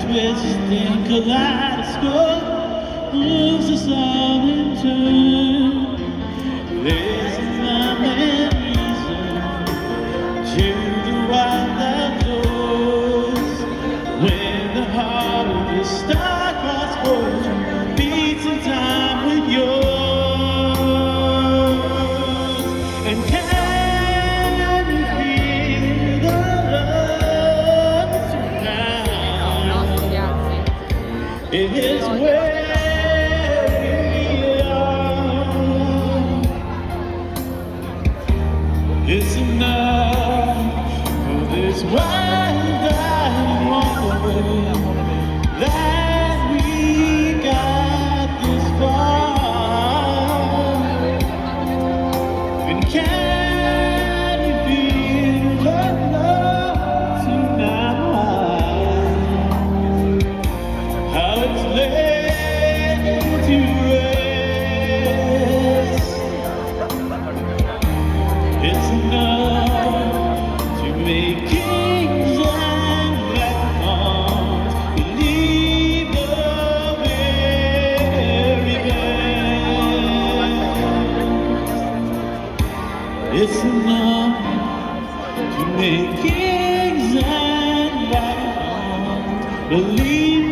twisting kaleidoscope moves us all in turn. There's a rhyme and reason to the wild outdoors. When the heart of the star-crossed fortune beats in time with yours. And can you feel the love tonight? It is where we are. It's enough for this wild-eyed wonder that we got this far. And can you feel the love tonight? How it's laid to rest. It's enough to make kings and vagabonds believe the very best. It's enough to make kings and vagabonds believe